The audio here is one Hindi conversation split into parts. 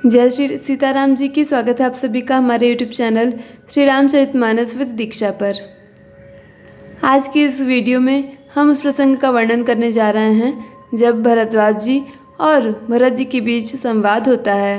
जय श्री सीताराम जी की। स्वागत है आप सभी का हमारे YouTube channel Shri Ramcharitmanas with Diksha पर। आज की इस वीडियो में हम उस प्रसंग का वर्णन करने जा रहे हैं जब भरद्वाज जी और भरत जी के बीच संवाद होता है।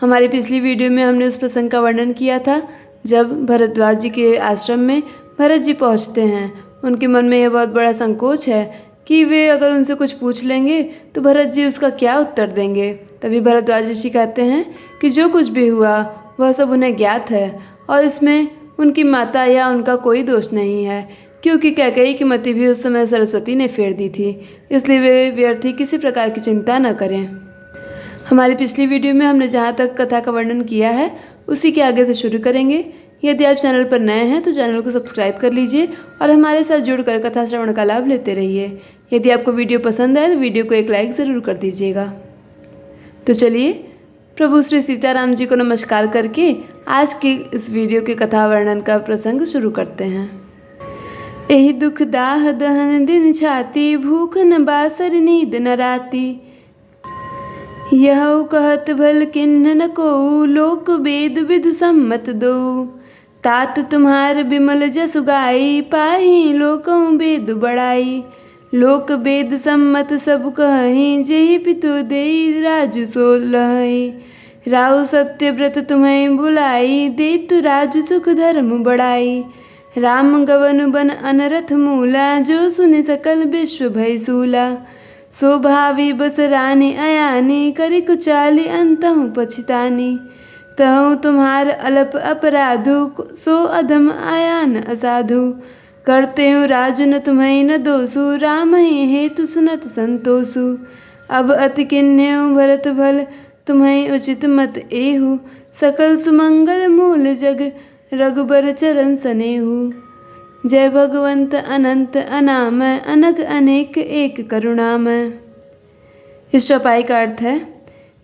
हमारी पिछली वीडियो में हमने उस प्रसंग का वर्णन किया था जब भरद्वाज जी के आश्रम में भरत जी पहुँचते हैं। उनके मन में यह बहुत बड़ा संकोच है कि वे अगर उनसे कुछ पूछ लेंगे तो भरत जी उसका क्या उत्तर देंगे। तभी भरद्वाज ऋषि कहते हैं कि जो कुछ भी हुआ वह सब उन्हें ज्ञात है और इसमें उनकी माता या उनका कोई दोष नहीं है, क्योंकि कैकेयी की मति भी उस समय सरस्वती ने फेर दी थी, इसलिए वे व्यर्थ ही किसी प्रकार की चिंता न करें। हमारी पिछली वीडियो में हमने जहाँ तक कथा का वर्णन किया है उसी के आगे से शुरू करेंगे। यदि आप चैनल पर नए हैं तो चैनल को सब्सक्राइब कर लीजिए और हमारे साथ जुड़कर कथा श्रवण का लाभ लेते रहिए। यदि आपको वीडियो पसंद आए तो वीडियो को एक लाइक ज़रूर कर दीजिएगा। तो चलिए प्रभु श्री सीताराम जी को नमस्कार करके आज की इस वीडियो के कथा वर्णन का प्रसंग शुरू करते हैं। एहि दुख दाह दहन दिन छाती, भूख न बासर नींद न राती। यह कहत भल किन्ह न को, लोक वेद विदु सम्मत दो। तात तुम्हार बिमल जसु गाई, पाही लोकौ वेद बड़ाई। लोक वेद सम्मत सब कहीं, जेहि पितु देई राजु सो लहई। राहु सत्य व्रत तुम्हें बुलाई, देतु राजु सुख धर्म बड़ाई। राम गवन बन अनरथ मूला, जो सुनि सकल विश्व भय सूला। सो भावी बस रानी अयानी, करि कुचाली अंतहु पछितानी। तहु तुम्हार अलप अपराधु, सो अधम आयान असाधु। करते हूँ राजु न तुम्हें न दोषु, राम ही हेतु सुनत संतोषु। अब अति किन्हेउ भरत भल, तुम्हें उचित मत एहु। सकल सुमंगल मूल जग, रघुबर चरण सनेहु। जय भगवंत अनंत अनामय, अनक अनेक एक करुणामय। इस चौपाई का अर्थ है,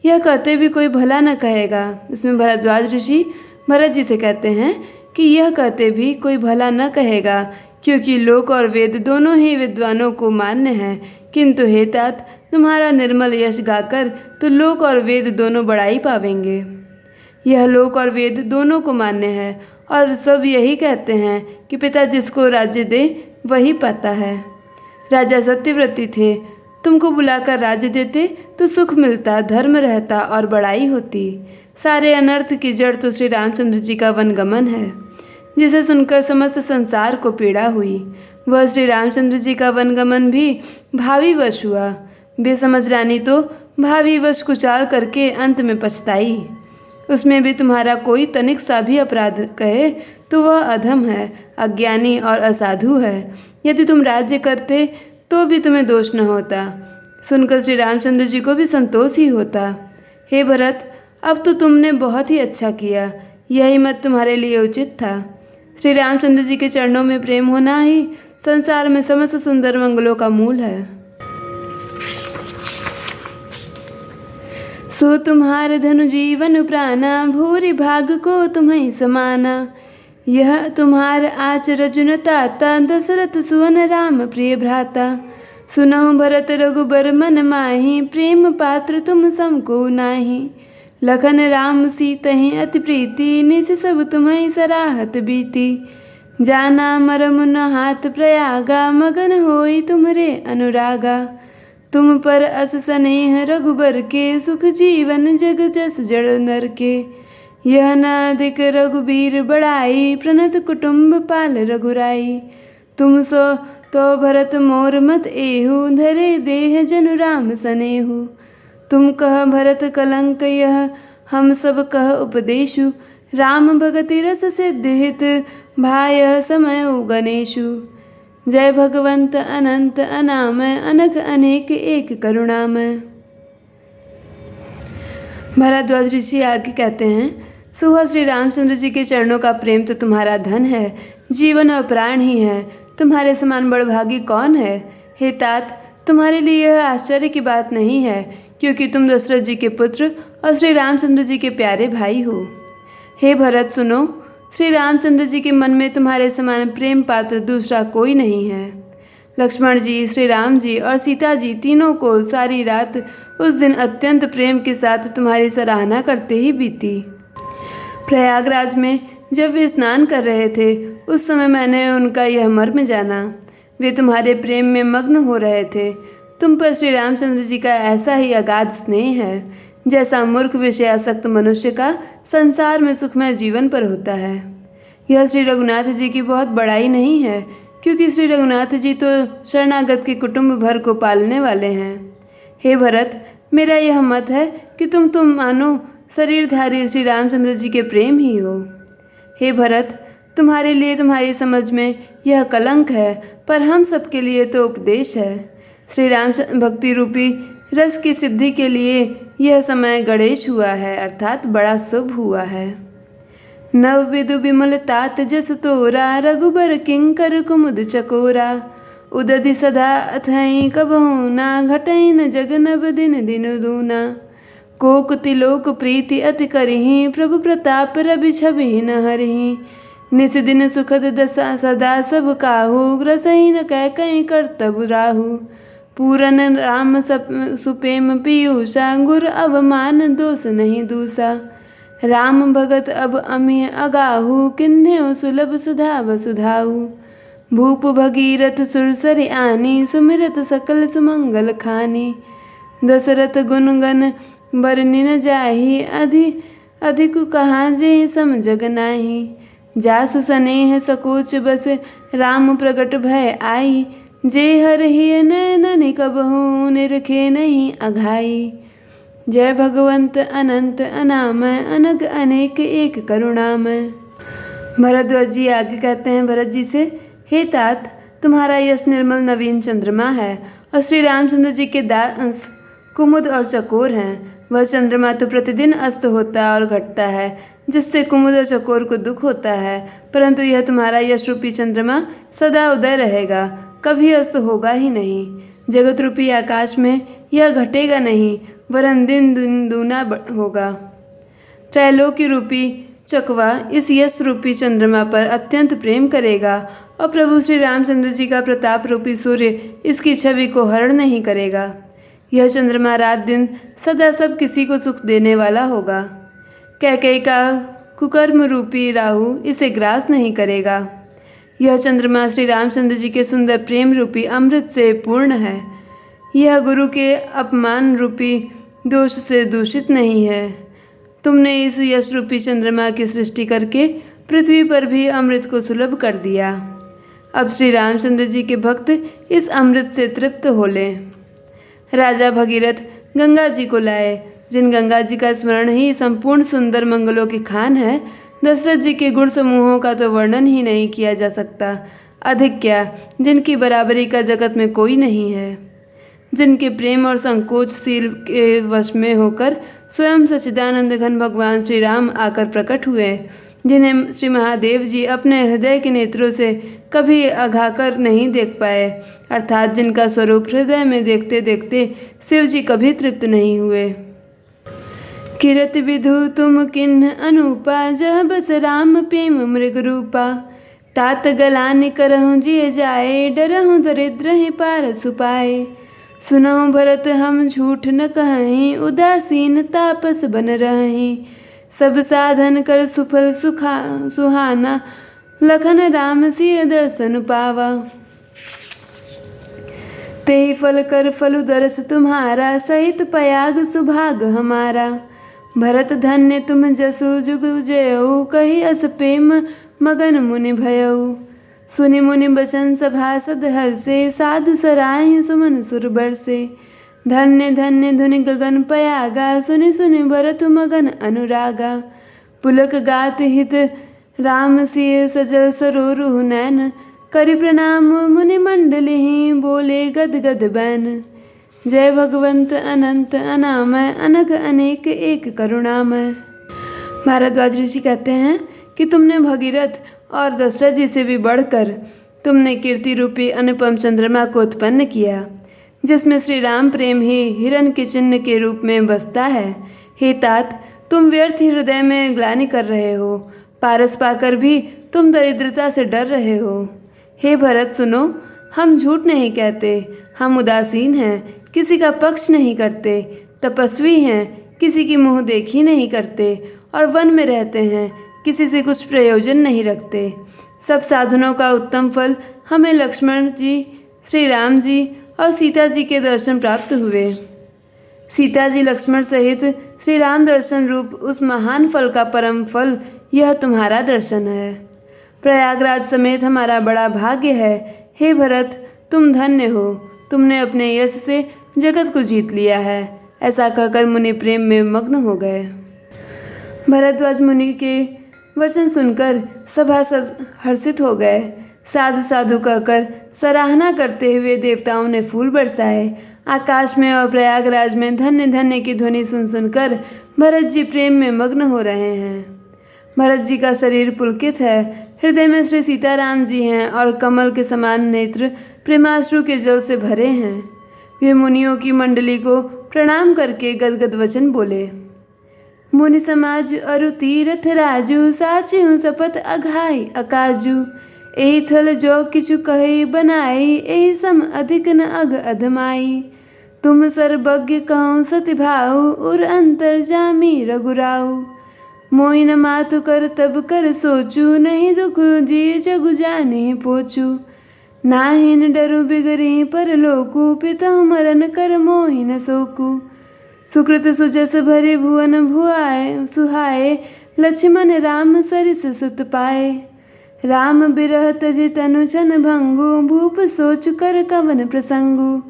यह कहते भी कोई भला न कहेगा। इसमें भरद्वाज ऋषि भरत जी से कहते हैं कि यह कहते भी कोई भला न कहेगा, क्योंकि लोक और वेद दोनों ही विद्वानों को मान्य है। किंतु हे तात, तुम्हारा निर्मल यश गाकर तो लोक और वेद दोनों बड़ाई पावेंगे। यह लोक और वेद दोनों को मान्य है और सब यही कहते हैं कि पिता जिसको राज्य दे वही पाता है। राजा सत्यव्रती थे, तुमको बुलाकर राज्य देते तो सुख मिलता, धर्म रहता और बड़ाई होती। सारे अनर्थ की जड़ तो श्री रामचंद्र जी का वनगमन है, जिसे सुनकर समस्त संसार को पीड़ा हुई। वह श्री रामचंद्र जी का वनगमन भी भावी वश हुआ। बेसमझ रानी तो भावी वश कुचाल करके अंत में पछताई। उसमें भी तुम्हारा कोई तनिक सा भी अपराध कहे तो वह अधम है, अज्ञानी और असाधु है। यदि तुम राज्य करते तो भी तुम्हें दोष न होता, सुनकर श्री रामचंद्र जी को भी संतोष ही होता। हे भरत, अब तो तुमने बहुत ही अच्छा किया, यही मत तुम्हारे लिए उचित था। श्री रामचंद्र जी के चरणों में प्रेम होना ही संसार में समस्त सुंदर मंगलों का मूल है। सो तुम्हार धनु जीवन प्राणा, भूरि भाग को तुम्हें समाना। यह तुम्हार आचरज न ताता, दशरथ सुवन राम प्रिय भ्राता। सुनहु भरत रघुबर मन माही, प्रेम पात्र तुम समको नाही। लखन राम सीतहि अति प्रीति, निस सब तुम्हें सराहत बीती। जाना मरम न हाथ प्रयागा, मगन होई तुम्हरे अनुरागा। तुम पर अस स्नेह रघुबर के, सुख जीवन जग जस जड़ नर के। यह न अधिक रघुबीर बड़ाई, प्रणत कुटुम्ब पाल रघुराई। तुम सो तो भरत मोर मत एहु, धरे देह जनु राम सनेहु। तुम कह भरत कलंक यह, हम सब कह उपदेशु। राम भगति रस सिद्ध हित, भाय समय गणेशु। जय भगवंत अनंत अनामय, अनक अनेक एक करुणामय। भरद्वाज ऋषि आगे कहते हैं, सुहा श्री रामचंद्र जी के चरणों का प्रेम तो तुम्हारा धन है, जीवन और प्राण ही है। तुम्हारे समान बड़भागी कौन है। हे तात, तुम्हारे लिए यह आश्चर्य की बात नहीं है, क्योंकि तुम दशरथ जी के पुत्र और श्री रामचंद्र जी के प्यारे भाई हो। हे भरत सुनो, श्री रामचंद्र जी के मन में तुम्हारे समान प्रेम पात्र दूसरा कोई नहीं है। लक्ष्मण जी, श्री राम जी और सीता जी तीनों को सारी रात उस दिन अत्यंत प्रेम के साथ तुम्हारी सराहना करते ही बीती। प्रयागराज में जब वे स्नान कर रहे थे उस समय मैंने उनका यह मर्म जाना। वे तुम्हारे प्रेम में मग्न हो रहे थे। तुम पर श्री रामचंद्र जी का ऐसा ही अगाध स्नेह है जैसा मूर्ख विषयासक्त मनुष्य का संसार में सुखमय जीवन पर होता है। यह श्री रघुनाथ जी की बहुत बड़ाई नहीं है, क्योंकि श्री रघुनाथ जी तो शरणागत के कुटुंब भर को पालने वाले हैं। हे भरत, मेरा यह मत है कि तुम मानो शरीरधारी श्री रामचंद्र जी के प्रेम ही हो। हे भरत, तुम्हारे लिए तुम्हारी समझ में यह कलंक है, पर हम सबके लिए तो उपदेश है। श्री राम भक्ति रूपी रस की सिद्धि के लिए यह समय गणेश हुआ है, अर्थात बड़ा शुभ हुआ है। नव विदु विमल तात जसु तोरा, रघुबर किंकर कुमुद चकोरा। उदधि सदा अथई कबहु ना, घटई न जग नब दिन दिन दूना। कोकुति लोक प्रीति अति करही, प्रभु प्रताप रवि छवि न हरही। निस दिन सुखद दशा सदा सब काहू, ग्रसही न कह कहीं करतब राहु। पूरन राम सुपेम पीयूषा, गुर अवमान दोष नहीं दूसा। राम भगत अब अमिय अगाहू, किन्हें सुलभ सुधा वसुधाऊ। भूप भगीरथ सुरसरि आनी, सुमिरत सकल सुमंगल खानी। दशरथ गुणगन बरनि न जाहि, अधिक कहाँ जे सम जग नाही। जासु स्नेह सकोच बस राम प्रगट भय आई, जे हरहि नैन कबहू निरखे नहीं अघाई। जय भगवंत अनंत अनामय, अनग अनेक एक करुणामय। भरद्वाज जी आगे कहते हैं भरत जी से, हे तात, तुम्हारा यश निर्मल नवीन चंद्रमा है और श्री रामचंद्र जी के दास कुमुद और चकोर हैं। वह चंद्रमा तो प्रतिदिन अस्त होता और घटता है, जिससे कुमुद और चकोर को दुख होता है, परंतु यह तुम्हारा यश रूपी चंद्रमा सदा उदय रहेगा, कभी अस्त होगा ही नहीं। जगत रूपी आकाश में यह घटेगा नहीं, वरन दिन दिन दूना होगा। त्रैलोकी रूपी चकवा इस यश रूपी चंद्रमा पर अत्यंत प्रेम करेगा और प्रभु श्री रामचंद्र जी का प्रताप रूपी सूर्य इसकी छवि को हरण नहीं करेगा। यह चंद्रमा रात दिन सदा सब किसी को सुख देने वाला होगा। कैकेयी का कुकर्म रूपी राहु इसे ग्रास नहीं करेगा। यह चंद्रमा श्री रामचंद्र जी के सुंदर प्रेम रूपी अमृत से पूर्ण है। यह गुरु के अपमान रूपी दोष से दूषित नहीं है। तुमने इस यश रूपी चंद्रमा की सृष्टि करके पृथ्वी पर भी अमृत को सुलभ कर दिया। अब श्री रामचंद्र जी के भक्त इस अमृत से तृप्त हो लें। राजा भगीरथ गंगा जी को लाए, जिन गंगा जी का स्मरण ही संपूर्ण सुंदर मंगलों की खान है। दशरथ जी के गुण समूहों का तो वर्णन ही नहीं किया जा सकता, अधिक क्या जिनकी बराबरी का जगत में कोई नहीं है। जिनके प्रेम और संकोचशील के वश में होकर स्वयं सच्चिदानंद घन भगवान श्री राम आकर प्रकट हुए, जिन्हें श्री महादेव जी अपने हृदय के नेत्रों से कभी अघाकर नहीं देख पाए, अर्थात जिनका स्वरूप हृदय में देखते देखते शिव जी कभी तृप्त नहीं हुए। किरत विधु तुम किन्ह अनूपा, जह बस राम प्रेम मृग रूपा। तात गलानि करहु जिय जाए, डरहु दरिद्र ही पार सुपाए। सुनहु भरत हम झूठ न कहीं, उदासीन तापस बन रहीं। सब साधन कर सुफल सुहाना, लखन राम सिय दर्शन पावा। तेहि फल कर फलु दरस तुम्हारा, सहित पयाग सुभाग हमारा। भरत धन्य तुम जसु जुग जयऊ, कही अस प्रेम मगन मुनि भयऊ। सुनि मुनि बचन सभासद हर्षे, साधु सराहि सुमन सुर बरसे। धन्य धन्य धुनि गगन पयागा, सुनि सुनि भरत मगन अनुरागा। पुलक गात हित राम सिय सजल सरोरु नैन, करि प्रणाम मुनि मंडलिहि, बोले गद गद बैन। जय भगवंत अनंत अनामय, अनघ अनेक एक करुणामय। भारद्वाज ऋषि कहते हैं कि तुमने भगीरथ और दशरथ जी से भी बढ़कर तुमने कीर्ति रूपी अनुपम चंद्रमा को उत्पन्न किया, जिसमें श्री राम प्रेम ही हिरण के चिन्ह के रूप में बसता है। हे तात, तुम व्यर्थ ही हृदय में ग्लानि कर रहे हो, पारस पाकर भी तुम दरिद्रता से डर रहे हो। हे भरत सुनो, हम झूठ नहीं कहते, हम उदासीन हैं, किसी का पक्ष नहीं करते, तपस्वी हैं, किसी की मुँह देखी नहीं करते, और वन में रहते हैं, किसी से कुछ प्रयोजन नहीं रखते। सब साधनों का उत्तम फल हमें लक्ष्मण जी, श्री राम जी और सीता जी के दर्शन प्राप्त हुए। सीता जी लक्ष्मण सहित श्री राम दर्शन रूप उस महान फल का परम फल यह तुम्हारा दर्शन है। प्रयागराज समेत हमारा बड़ा भाग्य है। हे भरत, तुम धन्य हो, तुमने अपने यश से जगत को जीत लिया है। ऐसा कहकर मुनि प्रेम में मग्न हो गए। भरद्वाज मुनि के वचन सुनकर सभासद हर्षित हो गए। साधु साधु कहकर सराहना करते हुए देवताओं ने फूल बरसाए। आकाश में और प्रयागराज में धन्य धन्य की ध्वनि सुन सुनकर भरत जी प्रेम में मग्न हो रहे हैं। भरत जी का शरीर पुलकित है, हृदय में श्री सीताराम जी हैं और कमल के समान नेत्र प्रेमाश्रु के जल से भरे हैं। वे मुनियों की मंडली को प्रणाम करके गदगद वचन बोले। मुनि समाज अरु तीरथ राजू, साचु शपथ अघाई अकाजू। एहि थल जो किछु कहे बनाई, एहि सम अधिक न अघ अधमाई। तुम सर्वज्ञ कहूँ सति भाऊ, उर अंतर जामी रघुराऊ। मोहि न मातु कर तब कर सोचू, नहीं दुख जी जगु जाने पोचू। नाहिन डरु बिगरी पर लोकु, पितहु मरन कर मोहि न सोकू। सुकृत सुजस भरे भुवन भुआए, सुहाए लक्ष्मण राम सरिस सुत पाए। राम बिरह तजि तनु छन भंगु, भूप सोच कर कवन प्रसंगु।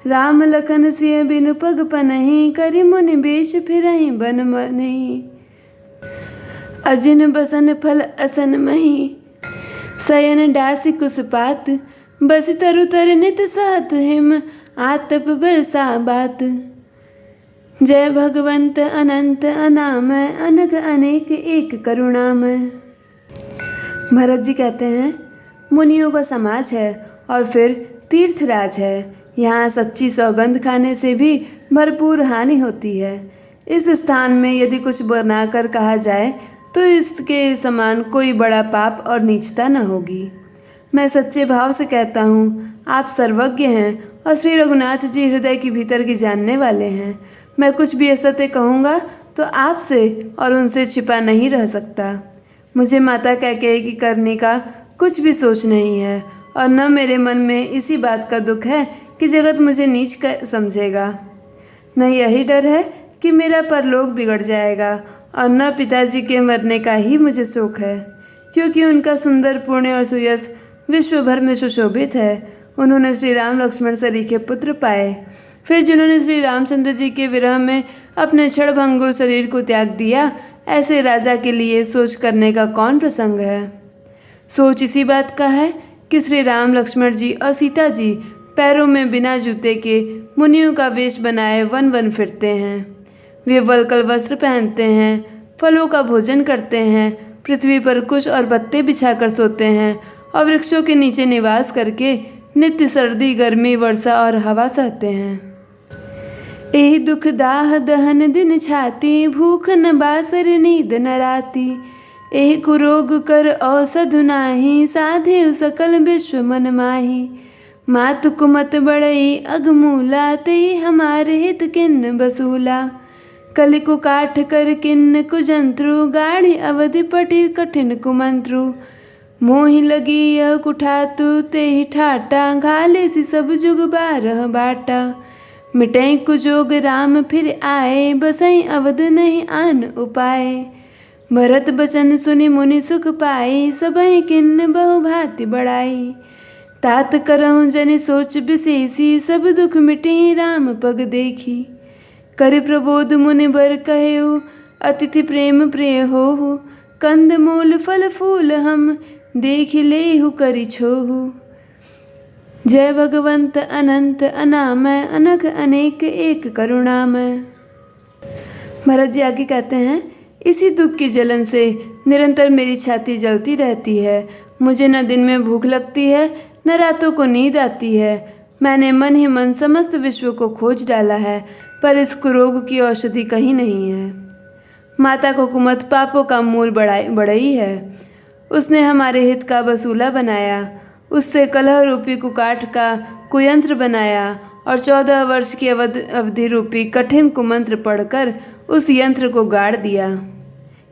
राम लखन सिय बिनु पग पनहि, करि मुनि बेश फिरहि बन मनहि। अजिन बसन फल असन मही, शयन डासी कुसपात। बसि तरु तर नित सहत हिम, आतप बरसा बात। जय भगवंत अनंत अनामय, अनघ अनेक एक करुणामय। भरत जी कहते हैं, मुनियों का समाज है और फिर तीर्थराज है। यहाँ सच्ची सौगंध खाने से भी भरपूर हानि होती है। इस स्थान में यदि कुछ बनाकर कहा जाए तो इसके समान कोई बड़ा पाप और नीचता न होगी। मैं सच्चे भाव से कहता हूँ, आप सर्वज्ञ हैं और श्री रघुनाथ जी हृदय के भीतर की जानने वाले हैं। मैं कुछ भी असत्य कहूँगा तो आपसे और उनसे छिपा नहीं रह सकता। मुझे माता कैकेयी की करने का कुछ भी सोच नहीं है और न मेरे मन में इसी बात का दुख है कि जगत मुझे नीच समझेगा, न यही डर है कि मेरा परलोक बिगड़ जाएगा, और न पिताजी के मरने का ही मुझे शोक है, क्योंकि उनका सुंदर पुण्य और सुयश विश्व भर में सुशोभित है। उन्होंने श्री राम लक्ष्मण सरीखे पुत्र पाए, फिर जिन्होंने श्री रामचंद्र जी के विरह में अपने क्षणभंगुर शरीर को त्याग दिया, ऐसे राजा के लिए सोच करने का कौन प्रसंग है। सोच इसी बात का है कि श्री राम लक्ष्मण जी और सीता जी पैरों में बिना जूते के मुनियों का वेश बनाए वन वन फिरते हैं। वे वल्कल वस्त्र पहनते हैं, फलों का भोजन करते हैं, पृथ्वी पर कुश और पत्ते बिछाकर सोते हैं और वृक्षों के नीचे निवास करके नित्य सर्दी, गर्मी, वर्षा और हवा सहते हैं। एहि दुख दाह दहन दिन छाती, भूख न बासर नींद न राती। एहि कुरोग कर औषधु नाही, साधे सकल विश्व मन माही। मातु कुमत बड़ई अगमूला, तेहि हमारे हित किन्न बसूला। कलि को काठ कर किन्न कुजंत्रु, गाढ़ी अवधि पटि कठिन कुमंत्रु। मोहि लगी यह कुठातु, तेहि ठाटा, घाले सी सब जुग बारह बाटा। मिटई कुजोग राम फिर आए, बसई अवध नहीं आन उपाय। भरत बचन सुनि मुनि सुख पाई, सबहि किन्न बहु भांति बढ़ाई। तात करहु जनि सोच विशेषी, सब दुख मिटि राम पग देखी। करि प्रबोध मुनि बर कहेउ, अतिथि प्रेम प्रिय होहु। कंद मूल फल फूल हम, देख लेहु करि छोहु। जय भगवंत अनंत अनामय, अनघ अनेक एक करुणामय। भरत जी आगे कहते हैं, इसी दुख की जलन से निरंतर मेरी छाती जलती रहती है। मुझे न दिन में भूख लगती है, न रातों को नींद आती है। मैंने मन ही मन समस्त विश्व को खोज डाला है, पर इस कुरोग की औषधि कहीं नहीं है। माता को कुमत पापों का मूल बढ़ई है। उसने हमारे हित का वसूला बनाया उससे कलह रूपी कुकाठ का कुयंत्र बनाया और 14 वर्ष की अवधि रूपी कठिन कुमंत्र पढ़कर उस यंत्र को गाड़ दिया।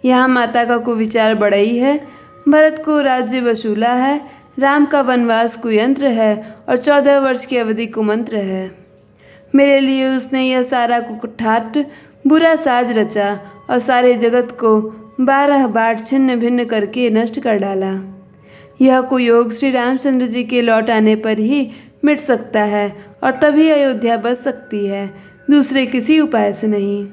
यहाँ माता का कुविचार बड़ई है, भरत को राज्य वसूला है, राम का वनवास कुयंत्र है और 14 वर्ष की अवधि कुमंत्र है। मेरे लिए उसने यह सारा कुठाट बुरा साज रचा और सारे जगत को 12 बार छिन्न भिन्न करके नष्ट कर डाला। यह कुयोग श्री रामचंद्र जी के लौट आने पर ही मिट सकता है और तभी अयोध्या बच सकती है, दूसरे किसी उपाय से नहीं।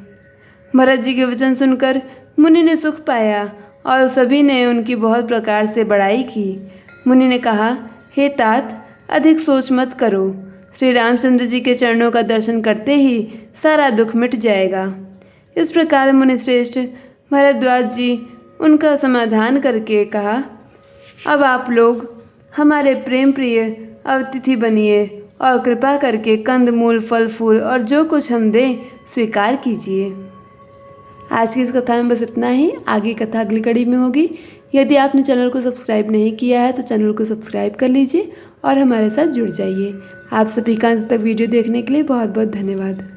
भरत जी के वचन सुनकर मुनि ने सुख पाया और सभी ने उनकी बहुत प्रकार से बड़ाई की। मुनि ने कहा, हे तात, अधिक सोच मत करो, श्री रामचंद्र जी के चरणों का दर्शन करते ही सारा दुख मिट जाएगा। इस प्रकार मुनिश्रेष्ठ भरद्वाज जी उनका समाधान करके कहा, अब आप लोग हमारे प्रेम प्रिय अतिथि बनिए और कृपा करके कंद मूल फल फूल और जो कुछ हम दें स्वीकार कीजिए। आज की इस कथा में बस इतना ही। आगे कथा अगली कड़ी में होगी। यदि आपने चैनल को सब्सक्राइब नहीं किया है तो चैनल को सब्सक्राइब कर लीजिए और हमारे साथ जुड़ जाइए। आप सभी का अंत तक वीडियो देखने के लिए बहुत बहुत धन्यवाद।